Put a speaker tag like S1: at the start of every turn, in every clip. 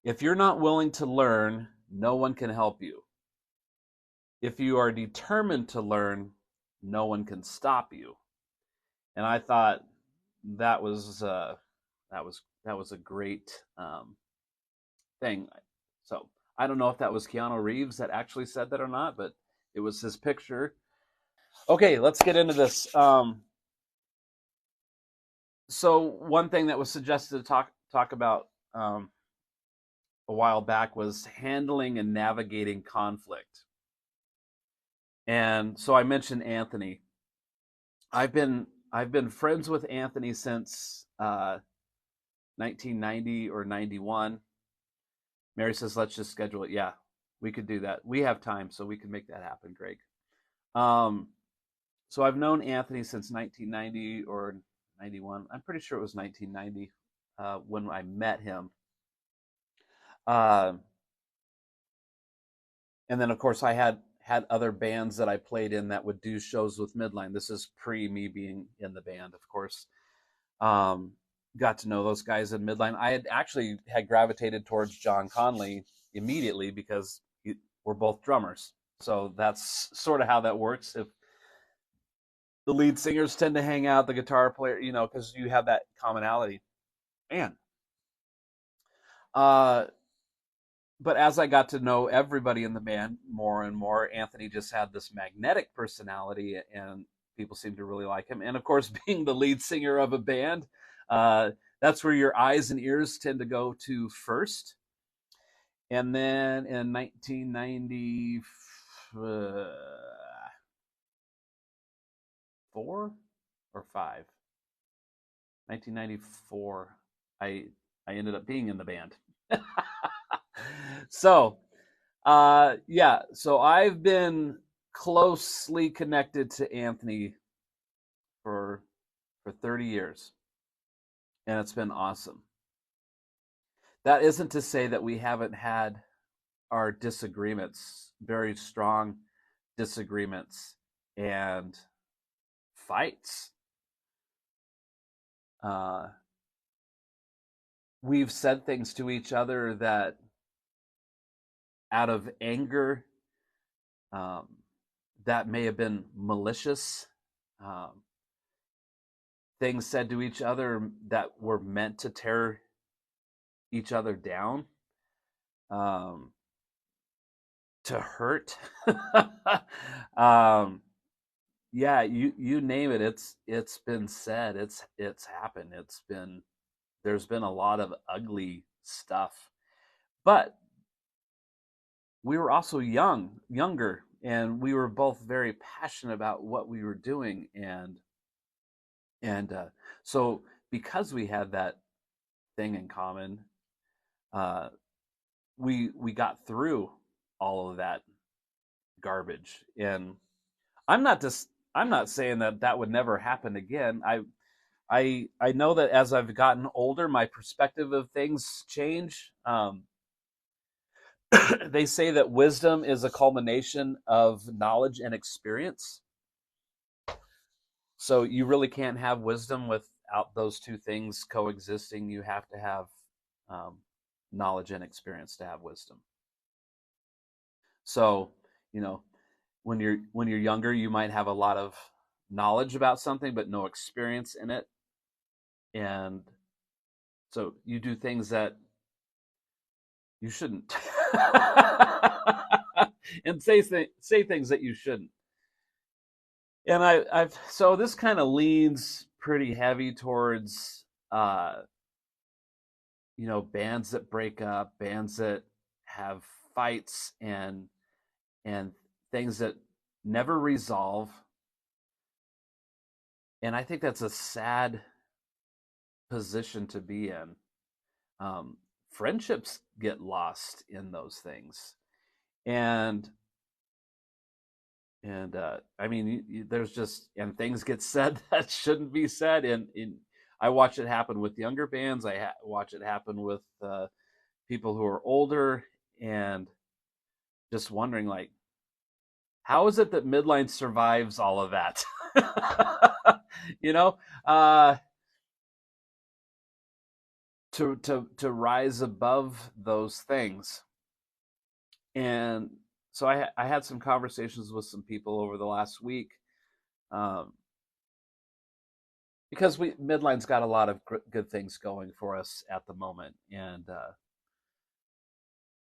S1: If you're not willing to learn, no one can help you. If you are determined to learn, no one can stop you. And I thought that was that was a great thing. So I don't know if that was Keanu Reeves that actually said that or not, but it was his picture. Okay, let's get into this. So one thing that was suggested to talk about a while back was handling and navigating conflict. And so I mentioned Anthony. I've been friends with Anthony since 1990 or 91. Mary says, let's just schedule it. Yeah, we could do that. We have time, so we can make that happen, Greg. Um, so I've known Anthony since 1990 or 91. I'm pretty sure it was 1990 when I met him. Uh, and then, of course, I had other bands that I played in that would do shows with Midline. This is pre me being in the band, of course. Um, got to know those guys in Midline. I had gravitated towards John Conley immediately because we're both drummers. So that's sort of how that works. If the lead singers tend to hang out, the guitar player, because you have that commonality. Man. Uh, but as I got to know everybody in the band more and more, Anthony just had this magnetic personality, and people seemed to really like him. And of course, being the lead singer of a band, that's where your eyes and ears tend to go to first. And then in 1994 or 5, 1994, I ended up being in the band. So, yeah, so I've been closely connected to Anthony for 30 years, and it's been awesome. That isn't to say that we haven't had our disagreements, very strong disagreements and fights. Uh, we've said things to each other that out of anger, um, that may have been malicious, um, things said to each other that were meant to tear each other down, um, to hurt. um, yeah, you name it. It's been said. It's happened. There's been a lot of ugly stuff, but we were also younger, and we were both very passionate about what we were doing, and so because we had that thing in common, uh, we got through all of that garbage. And I'm not saying that that would never happen again. I know that as I've gotten older, my perspective of things change. They say that wisdom is a culmination of knowledge and experience. So you really can't have wisdom without those two things coexisting. You have to have um, knowledge and experience to have wisdom. So, you know, when you're younger, you might have a lot of knowledge about something but no experience in it, and so you do things that you shouldn't, and say things that you shouldn't. And I've so this kind of leans pretty heavy towards bands that break up, bands that have fights and things that never resolve. And I think that's a sad position to be in. Friendships get lost in those things, and I mean, there's just and things get said that shouldn't be said, and I watch it happen with younger bands. Watch it happen with people who are older, and just wondering, like, how is it that Midline survives all of that? you know, uh, to rise above those things. And so I had some conversations with some people over the last week, um, because Midline's got a lot of good things going for us at the moment, and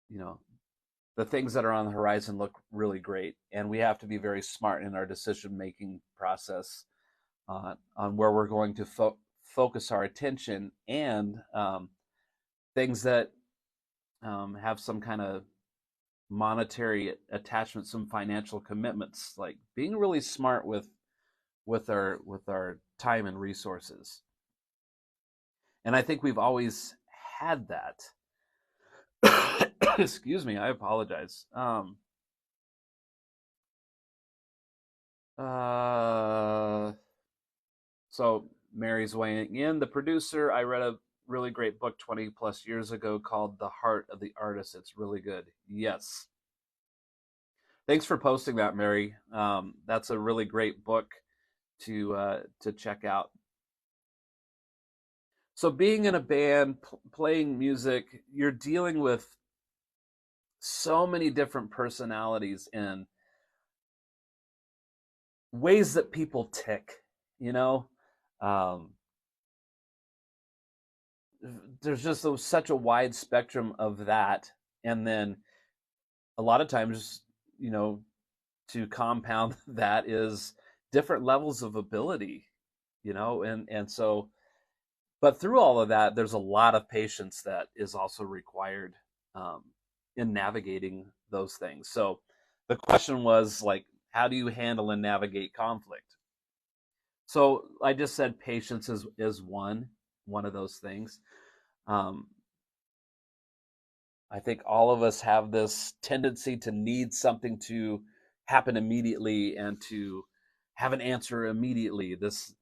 S1: you know, the things that are on the horizon look really great, and we have to be very smart in our decision making process on where we're going to focus our attention, and things that have some kind of monetary attachment, some financial commitments, like being really smart with our time and resources. And I think we've always had that. Excuse me, I apologize. So Mary's weighing in. The producer, I read a really great book 20 plus years ago called The Heart of the Artist. It's really good. Yes. Thanks for posting that, Mary. That's a really great book to check out. So being in a band, playing music, you're dealing with so many different personalities and ways that people tick, you know. Um, there's just such a wide spectrum of that, and then a lot of times, you know, to compound that is different levels of ability, you know, and so, but through all of that, there's a lot of patience that is also required um, in navigating those things. So the question was like, how do you handle and navigate conflict? So I just said patience is one of those things. Um, I think all of us have this tendency to need something to happen immediately and to have an answer immediately. This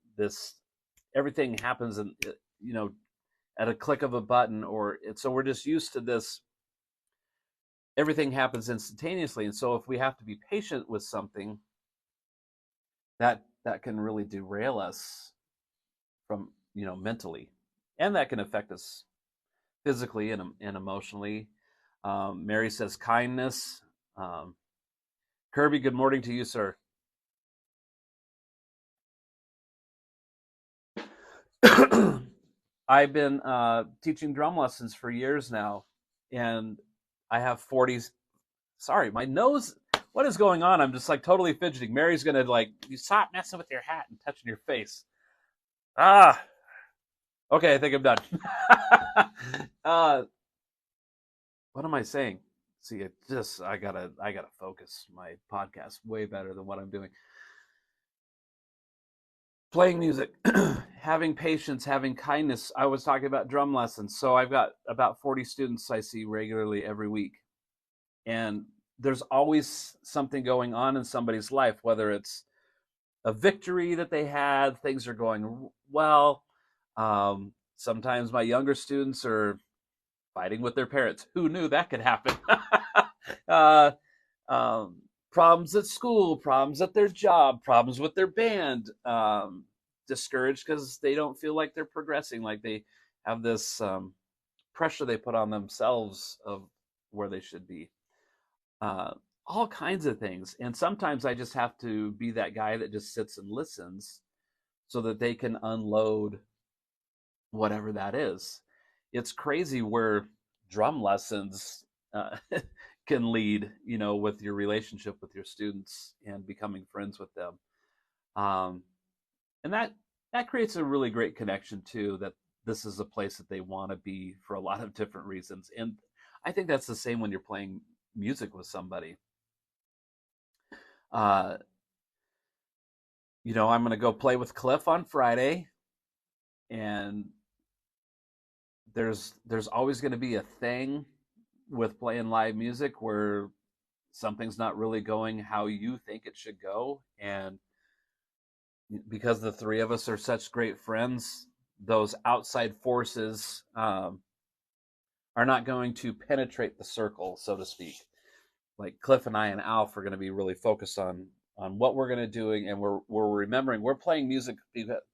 S1: everything happens in, you know, at a click of a button, or so we're just used to this. Everything happens instantaneously, and so if we have to be patient with something, that can really derail us from, you know, mentally, and that can affect us physically and emotionally. Mary says kindness. Um, Kirby, good morning to you, sir. I've been teaching drum lessons for years now, and I have 40s. Sorry, my nose. What is going on? I'm just like totally fidgeting. Mary's gonna like, you stop messing with your hat and touching your face. Ah, okay, I think I'm done. What am I saying? See, I gotta focus my podcast way better than what I'm doing. Playing music, having patience, having kindness. I was talking about drum lessons. So I've got about 40 students I see regularly every week. And there's always something going on in somebody's life, whether it's a victory that they had, things are going well. Sometimes my younger students are fighting with their parents. Who knew that could happen? uh, um, Problems at school, problems at their job, problems with their band, discouraged because they don't feel like they're progressing, like they have this pressure they put on themselves of where they should be. Uh, all kinds of things. And sometimes I just have to be that guy that just sits and listens so that they can unload whatever that is. It's crazy where drum lessons can lead, you know, with your relationship with your students and becoming friends with them. Um, and that creates a really great connection too, that this is a place that they want to be for a lot of different reasons. And I think that's the same when you're playing music with somebody. Uh, you know, I'm going to go play with Cliff on Friday, and there's always going to be a thing with playing live music where something's not really going how you think it should go, and because the three of us are such great friends, those outside forces are not going to penetrate the circle, so to speak. Like Cliff and I and Alf are going to be really focused on what we're going to doing, and we're remembering we're playing music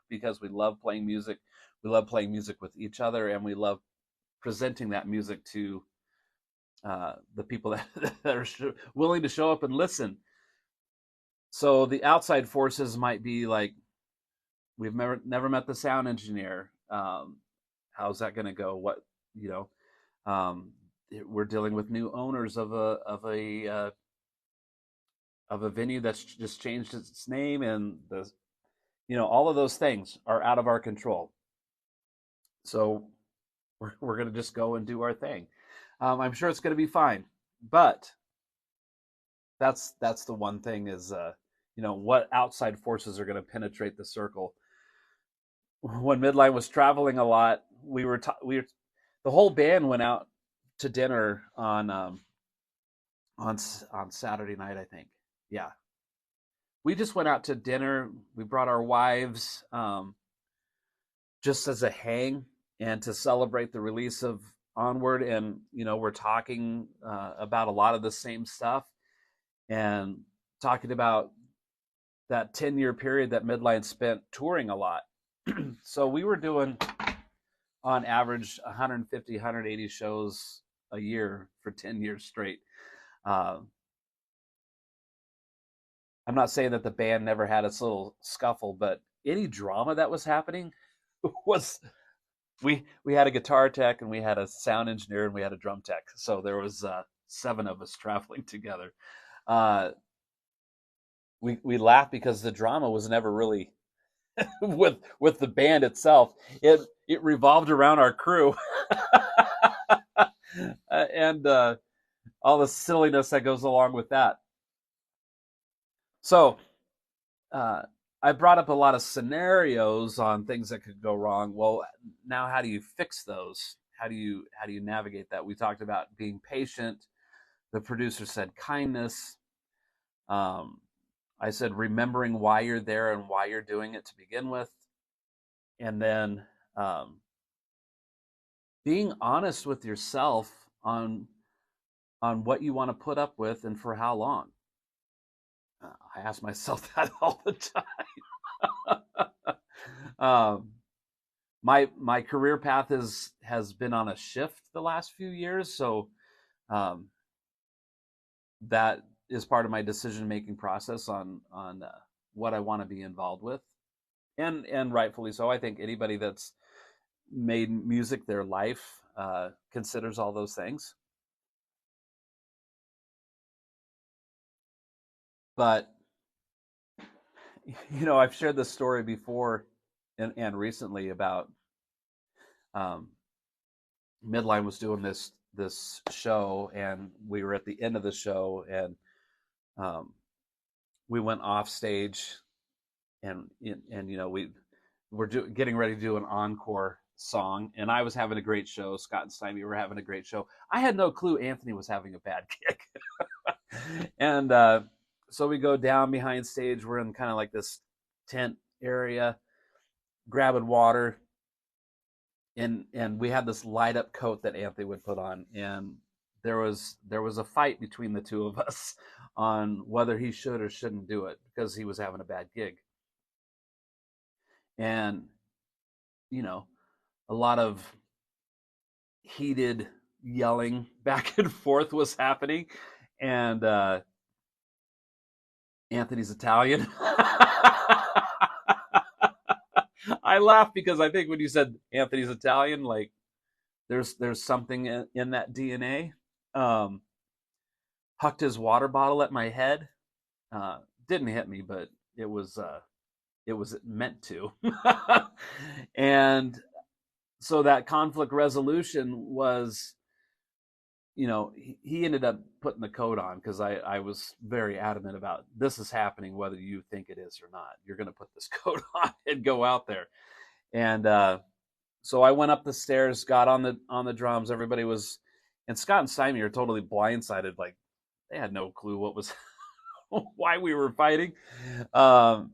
S1: because we love playing music. We love playing music with each other, and we love presenting that music to the people that are willing to show up and listen. So the outside forces might be like, we've never met the sound engineer. How's that going to go? What, you know, we're dealing with new owners of a venue that's just changed its name, and all of those things are out of our control. So we're going to just go and do our thing. I'm sure it's going to be fine, but that's the one thing is, what outside forces are going to penetrate the circle. When Midline was traveling a lot, the whole band went out to dinner on Saturday night, I think. Yeah, we just went out to dinner. We brought our wives, just as a hang and to celebrate the release of Onward. And we're talking about a lot of the same stuff, and talking about that 10-year period that Midline spent touring a lot. So we were doing, on average, 150, 180 shows a year for 10 years straight. I'm not saying that the band never had its little scuffle, but any drama that was happening was, we had a guitar tech, and we had a sound engineer, and we had a drum tech. So there was 7 of us traveling together. We laughed because the drama was never really with the band itself. It revolved around our crew and all the silliness that goes along with that. So I brought up a lot of scenarios on things that could go wrong. Well, now how do you fix those? How do you navigate that? We talked about being patient. The producer said kindness. I said remembering why you're there and why you're doing it to begin with. And then being honest with yourself on what you want to put up with and for how long. I ask myself that all the time. My career path has been on a shift the last few years, so that is part of my decision-making process on what I want to be involved with, and rightfully so. I think anybody that's made music their life considers all those things. But I've shared this story before and recently about Midline was doing this show, and we were at the end of the show, and we went off stage, and we were getting ready to do an encore song, and I was having a great show. Scott and Stymie were having a great show. I had no clue Anthony was having a bad gig. And so we go down behind stage. We're in kind of like this tent area, grabbing water, and we had this light up coat that Anthony would put on, and there was a fight between the two of us on whether he should or shouldn't do it because he was having a bad gig. And a lot of heated yelling back and forth was happening, and Anthony's Italian. I laugh because I think when you said Anthony's Italian, like there's something in that DNA. Hucked his water bottle at my head. Didn't hit me, but it was meant to. And so that conflict resolution was, he ended up putting the coat on because I was very adamant about this is happening whether you think it is or not. You're going to put this coat on and go out there. And so I went up the stairs, got on the drums. Everybody was, and Scott and Stymie are totally blindsided, like they had no clue what was why we were fighting. Go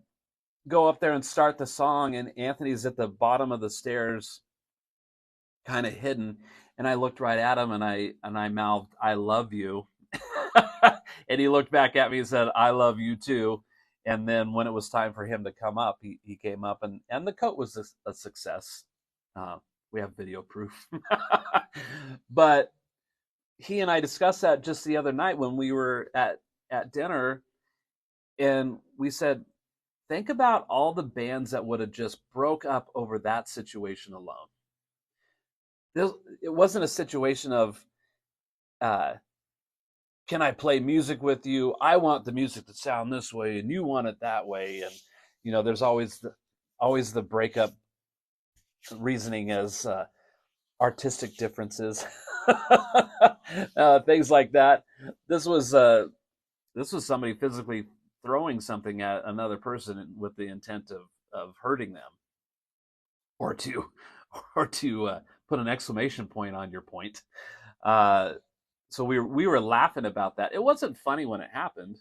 S1: up there and start the song, and Anthony's at the bottom of the stairs, kind of hidden. And I looked right at him, and I mouthed, "I love you." And he looked back at me and said, "I love you too." And then when it was time for him to come up, he came up, and the coat was a success. We have video proof. But he and I discussed that just the other night when we were at dinner, and we said, think about all the bands that would have just broke up over that situation alone. It wasn't a situation of, can I play music with you? I want the music to sound this way, and you want it that way. And there's always the breakup reasoning as artistic differences, things like that. This was somebody physically throwing something at another person with the intent of hurting them, or to put an exclamation point on your point. So we were laughing about that. It wasn't funny when it happened,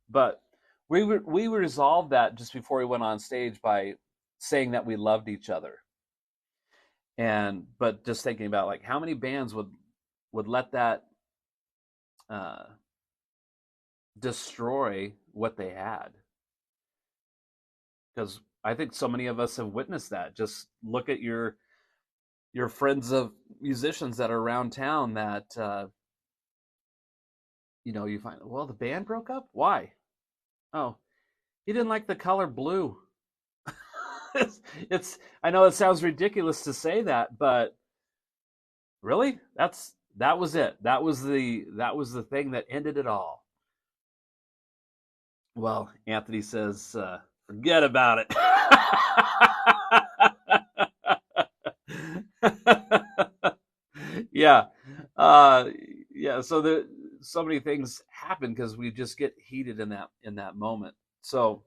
S1: but we resolved that just before we went on stage by saying that we loved each other. But just thinking about, like, how many bands would let that destroy what they had? Because I think so many of us have witnessed that. Just look at your friends of musicians that are around town that you find, well, the band broke up. Why? Oh, he didn't like the color blue. it's I know it sounds ridiculous to say that, but really, that was it. That was the thing that ended it all. Well, Anthony says, forget about it. Yeah. Yeah. So many things happen because we just get heated in that moment. So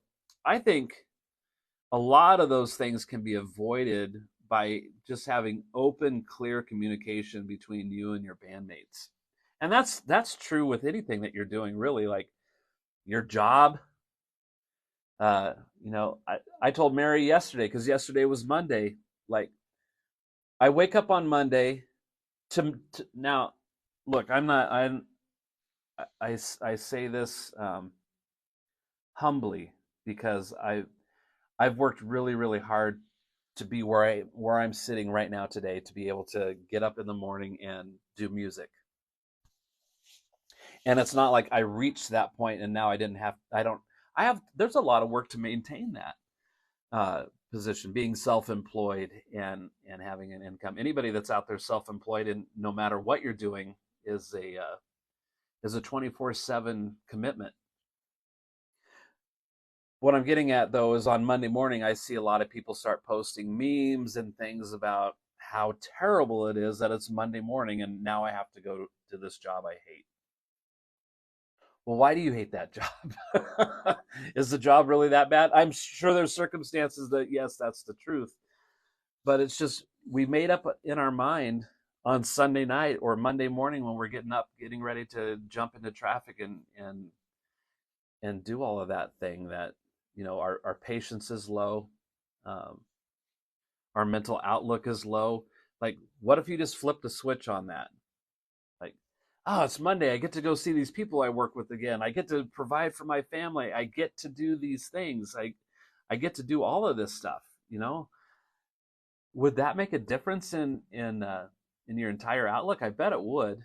S1: I think a lot of those things can be avoided by just having open, clear communication between you and your bandmates. And that's true with anything that you're doing, really, like your job. I told Mary yesterday, because yesterday was Monday, like, I wake up on Monday to now, look, I say this humbly, because I've worked really, really hard to be where I'm sitting right now today, to be able to get up in the morning and do music. And it's not like I reached that point and now there's a lot of work to maintain that position, being self-employed and having an income. Anybody that's out there self-employed, and no matter what you're doing, is a 24/7 commitment. What I'm getting at, though, is on Monday morning, I see a lot of people start posting memes and things about how terrible it is that it's Monday morning and now I have to go to this job I hate. Well, why do you hate that job? Is the job really that bad? I'm sure there's circumstances that, yes, that's the truth. But it's just, we made up in our mind on Sunday night or Monday morning when we're getting up, getting ready to jump into traffic and do all of that thing, that our patience is low, our mental outlook is low. Like, what if you just flipped a switch on that? Like, oh, it's Monday, I get to go see these people I work with again, I get to provide for my family, I get to do these things, I get to do all of this stuff. Would that make a difference in your entire outlook? I bet it would.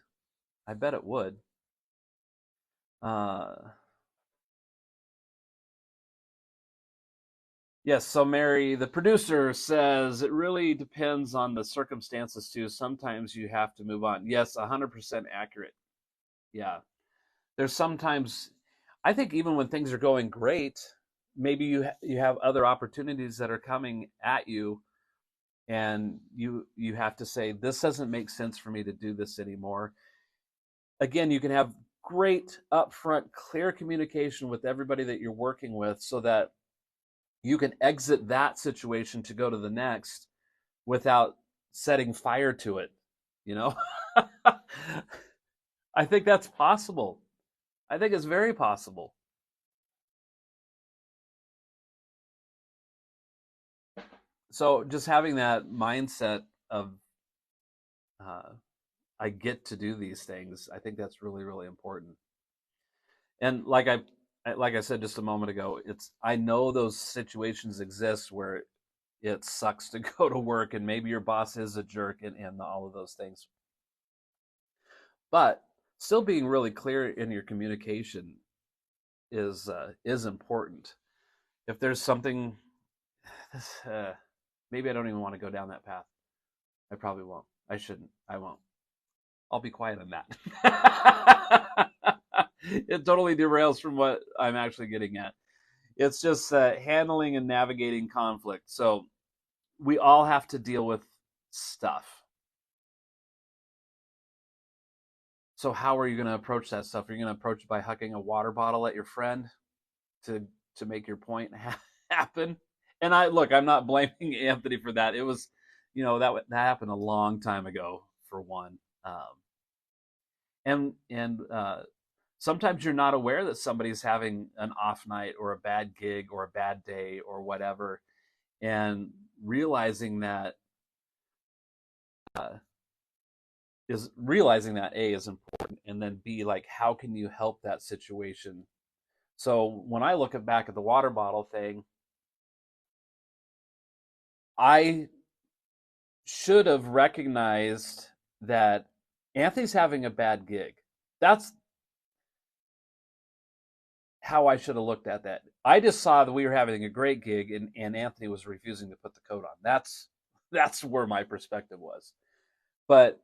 S1: uh Yes, so Mary, the producer, says it really depends on the circumstances too. Sometimes you have to move on. Yes, 100% accurate. Yeah. There's sometimes, I think, even when things are going great, maybe you have other opportunities that are coming at you, and you have to say, this doesn't make sense for me to do this anymore. Again, you can have great upfront, clear communication with everybody that you're working with, so that you can exit that situation to go to the next without setting fire to it. I think that's possible. I think it's very possible. So just having that mindset of, I get to do these things, I think that's really, really important. And like I said just a moment ago, I know those situations exist where it sucks to go to work, and maybe your boss is a jerk, and all of those things. But still being really clear in your communication is important. If there's something, maybe I don't even want to go down that path. I probably won't. I shouldn't. I won't. I'll be quiet on that. It totally derails from what I'm actually getting at. It's just handling and navigating conflict. So we all have to deal with stuff. So how are you going to approach that stuff? Are you going to approach it by hucking a water bottle at your friend to make your point happen? And I'm not blaming Anthony for that. It was, that happened a long time ago, for one. And sometimes you're not aware that somebody's having an off night or a bad gig or a bad day or whatever, and realizing that A is important, and then B, like, how can you help that situation? So when I look back at the water bottle thing, I should have recognized that Anthony's having a bad gig. That's how I should have looked at that. I just saw that we were having a great gig, and Anthony was refusing to put the coat on. That's where my perspective was. But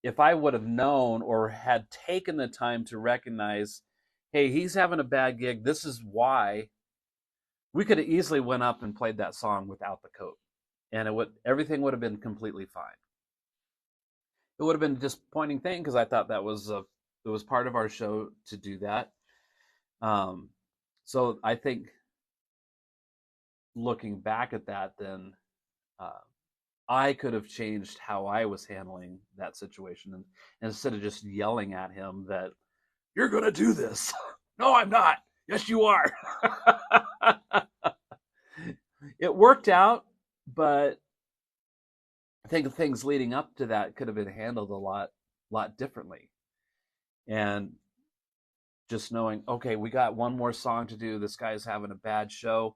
S1: if I would have known or had taken the time to recognize, hey, he's having a bad gig, this is why, we could have easily went up and played that song without the coat, and everything would have been completely fine. It would have been a disappointing thing, because I thought it was part of our show to do that. So I think, looking back at that, then I could have changed how I was handling that situation, and instead of just yelling at him that you're going to do this. No, I'm not. Yes, you are. It worked out, but I think things leading up to that could have been handled a lot differently. And just knowing, okay, we got one more song to do. This guy's having a bad show.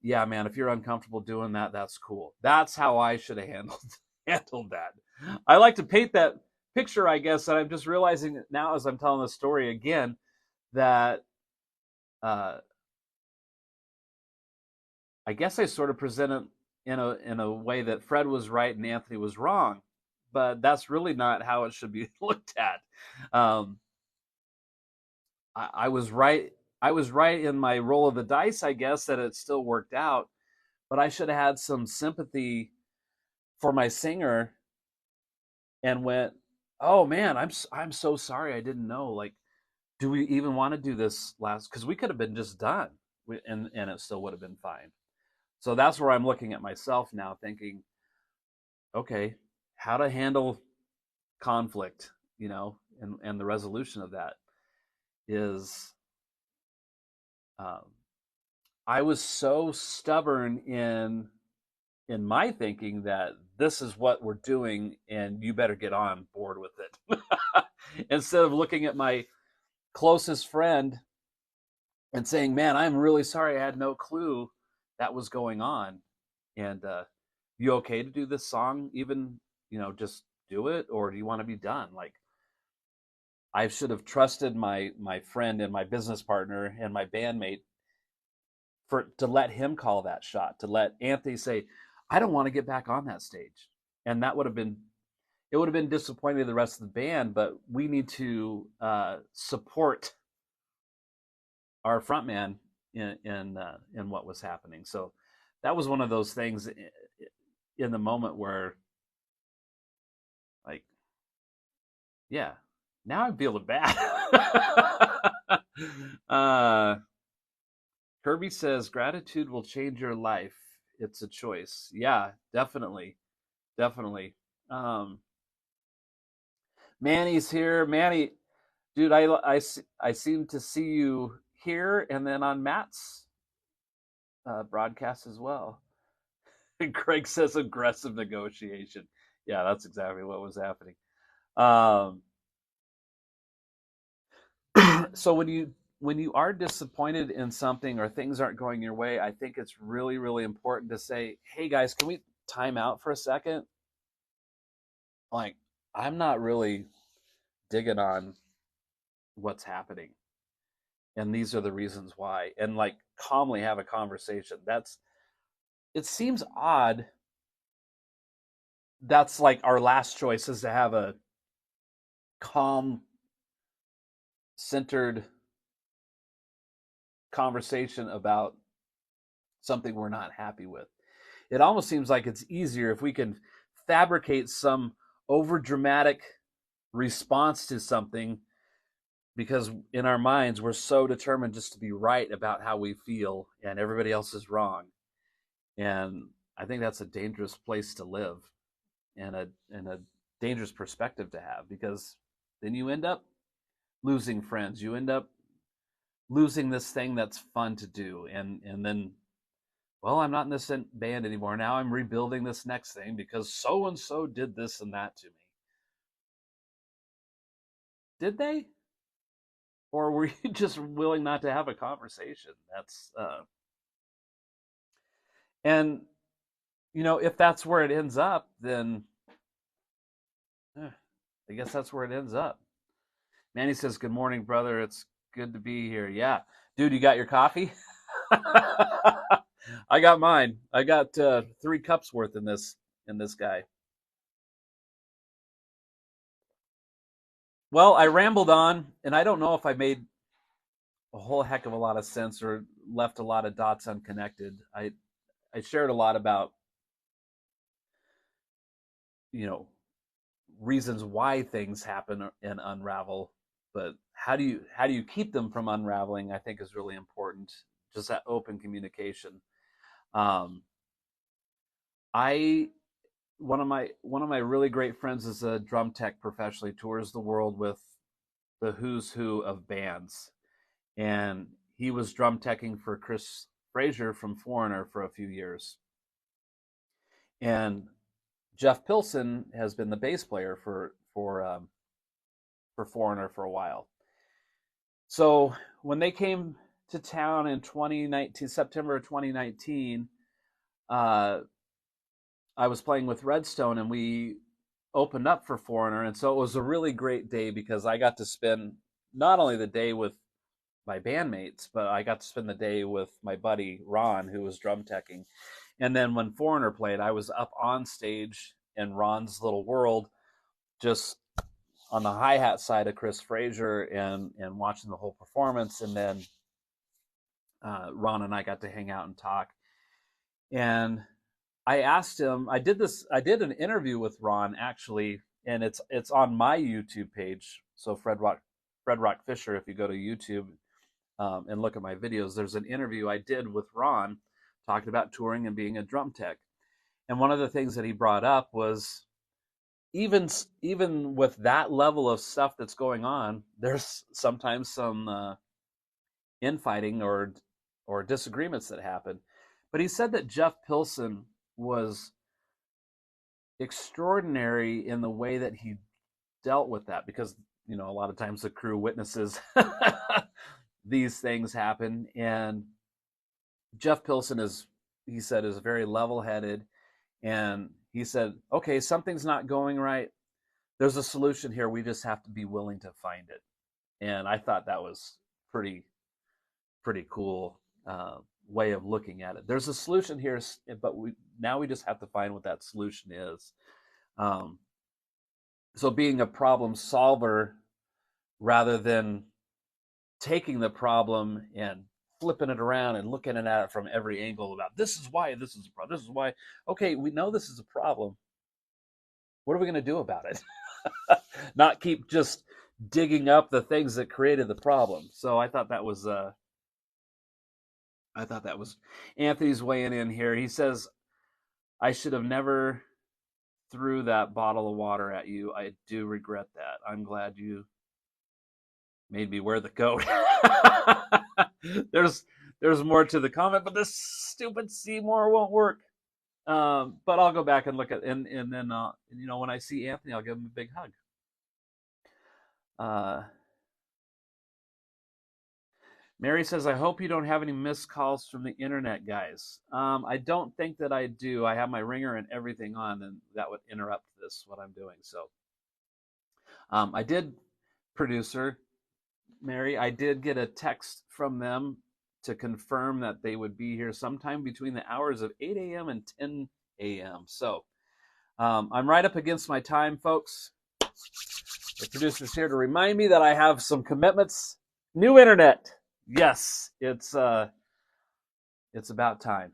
S1: Yeah, man, if you're uncomfortable doing that, that's cool. That's how I should have handled that. I like to paint that picture, I guess, and I'm just realizing now as I'm telling the story again that I guess I sort of presented in a way that Fred was right and Anthony was wrong, but that's really not how it should be looked at. I was right. I was right in my roll of the dice, I guess, that it still worked out, but I should have had some sympathy for my singer and went, "Oh man, I'm so sorry. I didn't know. Like, do we even want to do this last? Because we could have been just done, and it still would have been fine." So that's where I'm looking at myself now, thinking, okay, how to handle conflict, and the resolution of that is, I was so stubborn in my thinking that this is what we're doing and you better get on board with it. Instead of looking at my closest friend and saying, man, I'm really sorry, I had no clue that was going on. And you okay to do this song, even, just do it, or do you want to be done? Like, I should have trusted my friend and my business partner and my bandmate to let him call that shot, to let Anthony say, I don't want to get back on that stage. And it would have been disappointing to the rest of the band, but we need to support our frontman in what was happening. So that was one of those things in the moment where, like, yeah, now I'm feeling bad. Kirby says, gratitude will change your life. It's a choice. Yeah, definitely. Manny's here. Manny, dude, I seem to see you here and then on Matt's broadcast as well. And Craig says aggressive negotiation. Yeah, that's exactly what was happening. So when when you are disappointed in something or things aren't going your way, I think it's really, really important to say, hey guys, can we time out for a second? Like, I'm not really digging on what's happening. And these are the reasons why. And like calmly have a conversation. It seems odd. That's like our last choice is to have a calm, centered conversation about something we're not happy with. It almost seems like it's easier if we can fabricate some over dramatic response to something, because in our minds we're so determined just to be right about how we feel and everybody else is wrong. And I think that's a dangerous place to live, and a dangerous perspective to have, because then you end up losing friends. You end up losing this thing that's fun to do, and then, well, I'm not in this band anymore. Now I'm rebuilding this next thing because so and so did this and that to me. Did they? Or were you just willing not to have a conversation? And if that's where it ends up, then I guess that's where it ends up. Manny says, "Good morning, brother. It's good to be here." Yeah, dude, you got your coffee? I got mine. I got 3 cups worth in this guy. Well, I rambled on, and I don't know if I made a whole heck of a lot of sense or left a lot of dots unconnected. I shared a lot about reasons why things happen and unravel, but how do you keep them from unraveling, I think, is really important. Just that open communication. I one of my really great friends is a drum tech professionally, tours the world with the who's who of bands, and he was drum teching for Chris Frazier from Foreigner for a few years. And Jeff Pilson has been the bass player for Foreigner for a while. So when they came to town in 2019, September of 2019, I was playing with Redstone, and we opened up for Foreigner, and so it was a really great day because I got to spend not only the day with my bandmates, but I got to spend the day with my buddy Ron, who was drum teching. And then when Foreigner played, I was up on stage in Ron's little world, just on the hi-hat side of Chris Frazier and watching the whole performance. And then Ron and I got to hang out and talk. And I asked him, I did an interview with Ron, actually, and it's on my YouTube page. So Fred Rock Fisher, if you go to YouTube and look at my videos, there's an interview I did with Ron talking about touring and being a drum tech. And one of the things that he brought up was, even with that level of stuff that's going on, there's sometimes some infighting or disagreements that happen. But he said that Jeff Pilson was extraordinary in the way that he dealt with that, because a lot of times the crew witnesses these things happen, and Jeff Pilson is very level-headed, and he said, okay, something's not going right, there's a solution here, we just have to be willing to find it. And I thought that was pretty cool way of looking at it. There's a solution here, but we just have to find what that solution is. So being a problem solver rather than taking the problem and flipping it around and looking at it from every angle about, this is why this is a problem, this is why, okay, we know this is a problem, what are we going to do about it? Not keep just digging up the things that created the problem. So I thought that was Anthony's weighing in here. He says, I should have never threw that bottle of water at you. I do regret that. I'm glad you made me wear the coat. There's more to the comment, but this stupid Seymour won't work. But I'll go back and look at, and then when I see Anthony, I'll give him a big hug. Mary says, I hope you don't have any missed calls from the internet guys. I don't think that I do. I have my ringer and everything on, and that would interrupt what I'm doing. So I did, producer Mary, I did get a text from them to confirm that they would be here sometime between the hours of 8 a.m. and 10 a.m. So I'm right up against my time, folks. The producer's here to remind me that I have some commitments. New internet. Yes, it's about time.